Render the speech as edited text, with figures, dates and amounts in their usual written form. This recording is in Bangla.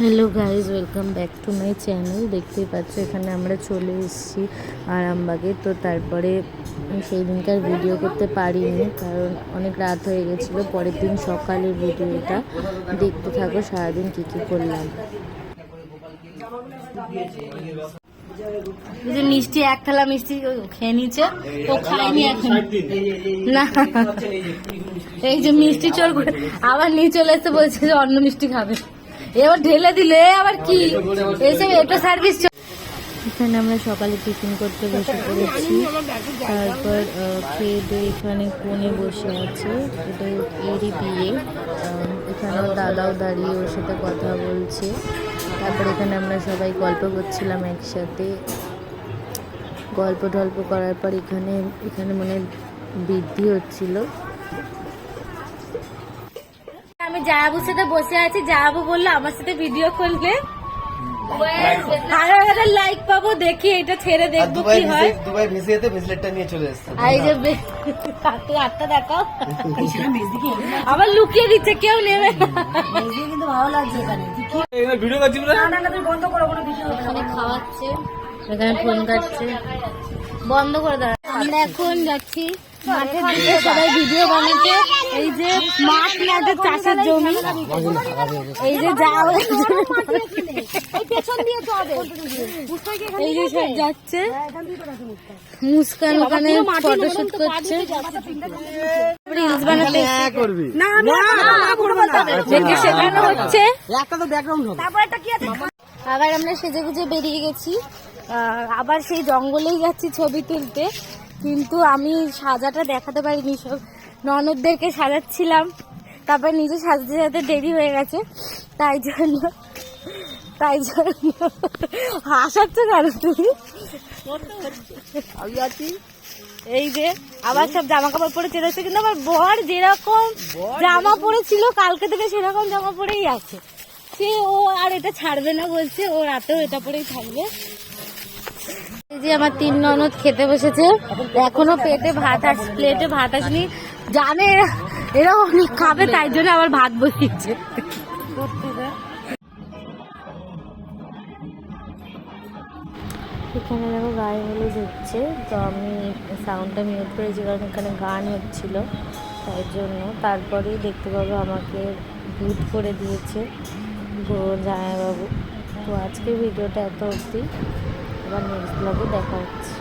Hello guys, welcome back to my channel. দেখতেই পাচ্ছ এখানে আমরা চলে এসেছি আরামবাগে। তো তারপরে সেই দিনকার ভিডিও করতে পারিনি, কারণ অনেক রাত হয়ে গেছিলো। পরের দিন সকালের ভিডিওটা দেখতে থাকো, সারাদিন কী কী করলাম। যে মিষ্টি এক থালা মিষ্টি খেয়ে নিচ্ছে, ও খায়নি এখন না। এই যে মিষ্টি চোর আবার নিয়ে চলে এসে বলছে যে অন্য মিষ্টি খাবে, এবার ঢেলে দিলে আবার কি এইসব এটা সার্ভিস। এখানে আমরা সকালে টিফিন করতে বসে পড়েছি। তারপর খেয়ে দিয়ে এখানে কোণে বসে আছে, এটা এরই বিয়ে। এখানেও দাদাও দাঁড়িয়ে ওর সাথে কথা বলছে। তারপর এখানে আমরা সবাই গল্প করছিলাম একসাথে। গল্প টল্প করার পর এখানে মানে বৃদ্ধি হচ্ছিল। আমি জায়াবুর সাথে বসে আছি, জায়াবু বললো আমার সাথে ভিডিও করলে 1000 লাইক পাবো, দেখি এটা ছেড়ে দেখবো কি হয়। দুবাই ভিসিতে ভিসলেটটা নিয়ে চলে এসেছে। এই যে হাতটা দেখাও, আবার লুকিয়ে দিচ্ছে, কেউ নেবে না। কিন্তু ভালো লাগছে এখানে ভিডিও করছি না, তুমি বন্ধ করো, কোনো ভিডিও এখানে খাওয়াচ্ছে, এখানে ফোন কাটছে, বন্ধ করে দাও। আমরা এখন যাচ্ছি মাঠের দিকে, সবাই ভিডিও বানাতে। এই যে মাঠ না, চাষের জমি। এই যে যাও, এই যে সব যাচ্ছে। মুস্কান ওখানে ফটোশুট করছে, রিলস বানাতে শেখানো হচ্ছে। আবার আমরা সেজে গুজে বেরিয়ে গেছি, আবার সেই জঙ্গলেই যাচ্ছি ছবি তুলতে। কিন্তু আমি সাজাটা দেখাতে পারিনি, সব ননদদেরকে সাজাচ্ছিলাম। তারপর নিজে সাজাতে সাজাতে দেরি হয়ে গেছে, তাই জন্য হাসাচ্ছ কেন তুমি? এই যে আবার সব জামা কাপড় পরে চলে এসেছে, কিন্তু আমার বর যেরকম জামা পরেছিল কালকে থেকে সেরকম জামা পরেই আছে। সে ও আর এটা ছাড়বে না বলছে, ও রাতেও এটা পরেই থাকবে। এই যে আমার 3 ননদ খেতে বসেছে, এখনো প্লেটে ভাত আসেনি। জানে এরা অনেক খাবে, তাই জন্য আবার ভাত বসিয়েছে। এখানে দেখো গায়ে হলুদ হচ্ছে, তো আমি সাউন্ডটা মিউট করেছি কারণ এখানে গান হচ্ছিল, তাই জন্য। তারপরেই দেখতে পাবো আমাকে ভূত করে দিয়েছে জামাইবাবু। তো আজকের ভিডিওটা এত অবধি, আবার নেক্সট ব্লগে দেখা হচ্ছে।